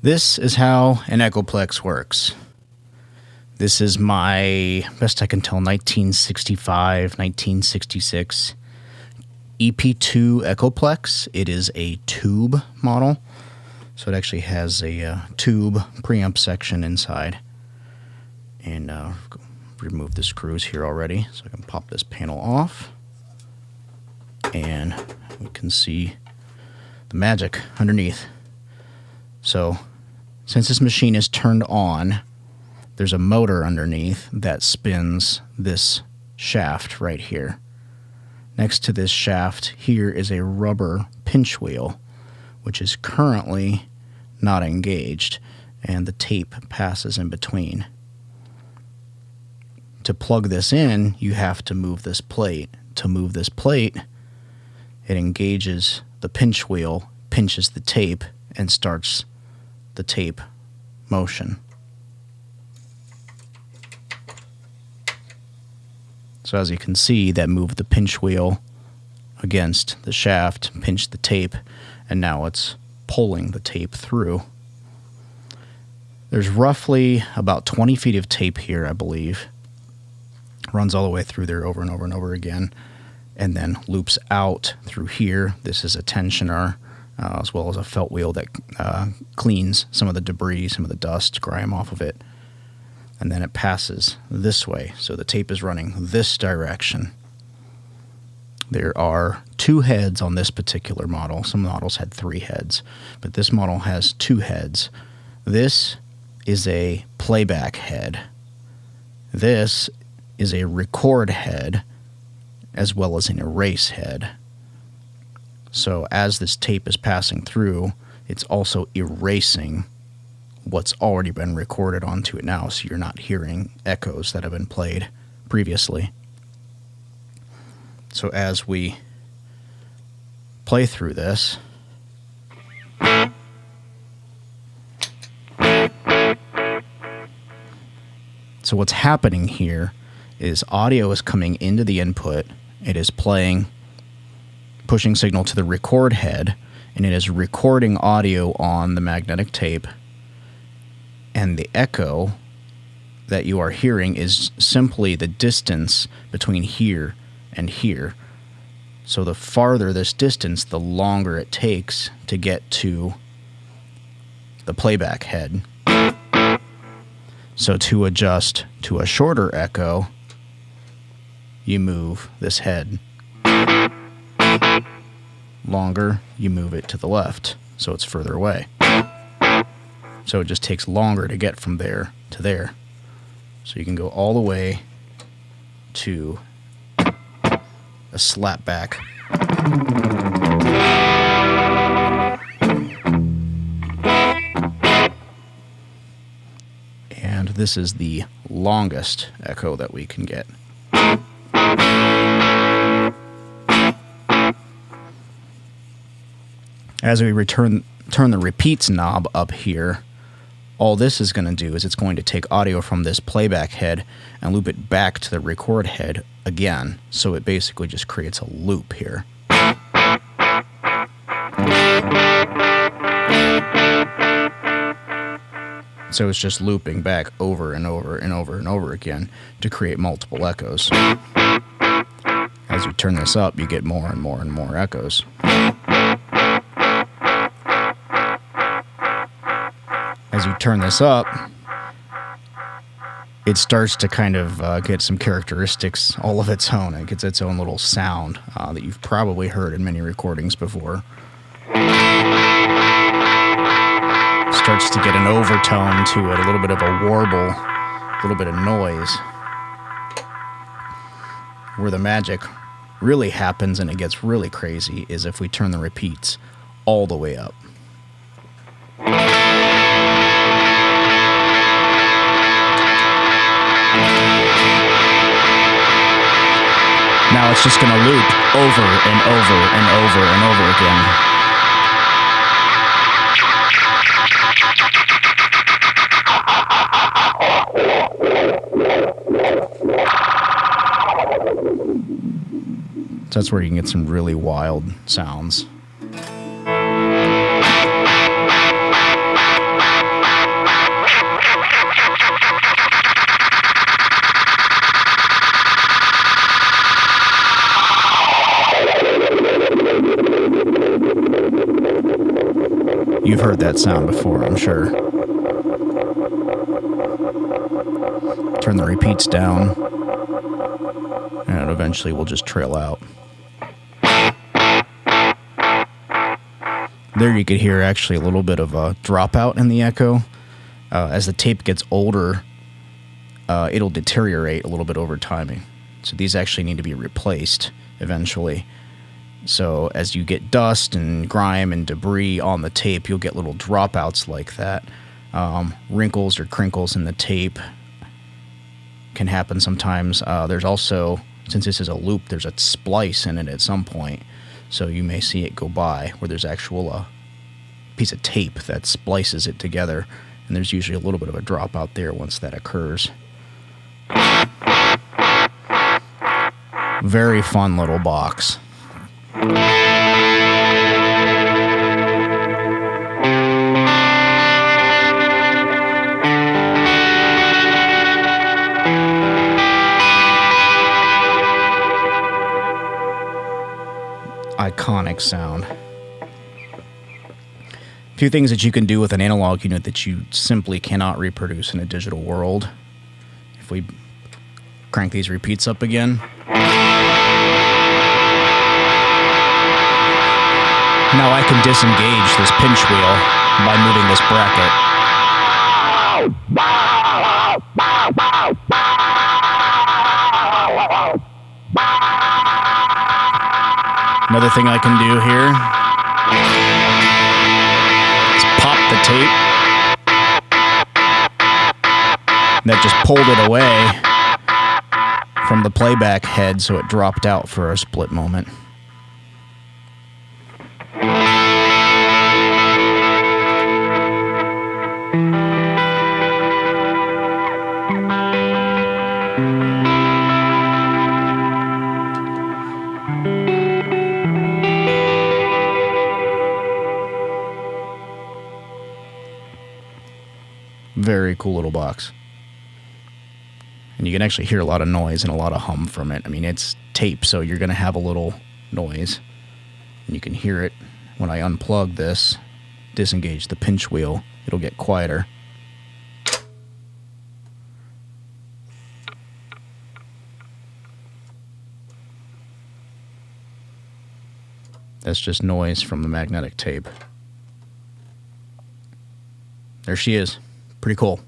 This is how an Echoplex works. This is my, best I can tell, 1965, 1966 EP2 Echoplex. It is a tube model, so it actually has a tube preamp section inside. And remove the screws here already, so I can pop this panel off. And we can see the magic underneath. So, since this machine is turned on, there's a motor underneath that spins this shaft right here. Next to this shaft here is a rubber pinch wheel, which is currently not engaged, and the tape passes in between. To plug this in, you have to move this plate. To move this plate, it engages the pinch wheel, pinches the tape, and starts the tape motion. So as you can see, that moved the pinch wheel against the shaft, pinched the tape, and now it's pulling the tape through. There's roughly about 20 feet of tape here, I believe. Runs all the way through there over and over and over again, and then loops out through here. This is a tensioner, as well as a felt wheel that cleans some of the debris, some of the dust, grime off of it. And then it passes this way, so the tape is running this direction. There are 2 heads on this particular model. Some models had 3 heads, but this model has 2 heads. This is a playback head. This is a record head, as well as an erase head. So as this tape is passing through, it's also erasing what's already been recorded onto it now, so you're not hearing echoes that have been played previously. So as we play through this, so what's happening here is audio is coming into the input, it is playing, pushing signal to the record head, and it is recording audio on the magnetic tape. And the echo that you are hearing is simply the distance between here and here. So the farther this distance, the longer it takes to get to the playback head. So to adjust to a shorter echo, you move this head. Longer, you move it to the left, so it's further away. So it just takes longer to get from there to there. So you can go all the way to a slapback. And this is the longest echo that we can get. As we turn the repeats knob up here, all this is going to do is it's going to take audio from this playback head and loop it back to the record head again. So it basically just creates a loop here. So it's just looping back over and over and over and over again to create multiple echoes. As you turn this up, you get more and more and more echoes. As you turn this up, it starts to kind of get some characteristics all of its own. It gets its own little sound that you've probably heard in many recordings before. Starts to get an overtone to it, a little bit of a warble, a little bit of noise. Where the magic really happens and it gets really crazy is if we turn the repeats all the way up. Now it's just going to loop over and over and over and over again. So that's where you can get some really wild sounds. You've heard that sound before, I'm sure. Turn the repeats down, and it eventually will just trail out. There you could hear actually a little bit of a dropout in the echo. As the tape gets older, it'll deteriorate a little bit over time. So these actually need to be replaced eventually. So as you get dust and grime and debris on the tape, you'll get little dropouts like that. Wrinkles or crinkles in the tape can happen sometimes. There's also, since this is a loop, there's a splice in it at some point. So you may see it go by where there's actual piece of tape that splices it together. And there's usually a little bit of a dropout there once that occurs. Very fun little box. Iconic sound. A few things that you can do with an analog unit that you simply cannot reproduce in a digital world. If we crank these repeats up again. Now I can disengage this pinch wheel by moving this bracket. Another thing I can do here is pop the tape. That just pulled it away from the playback head, so it dropped out for a split moment. Very cool little box. And you can actually hear a lot of noise and a lot of hum from it. I mean, it's tape, so you're going to have a little noise. And you can hear it when I unplug this, disengage the pinch wheel, it'll get quieter. That's just noise from the magnetic tape. There she is. Pretty cool.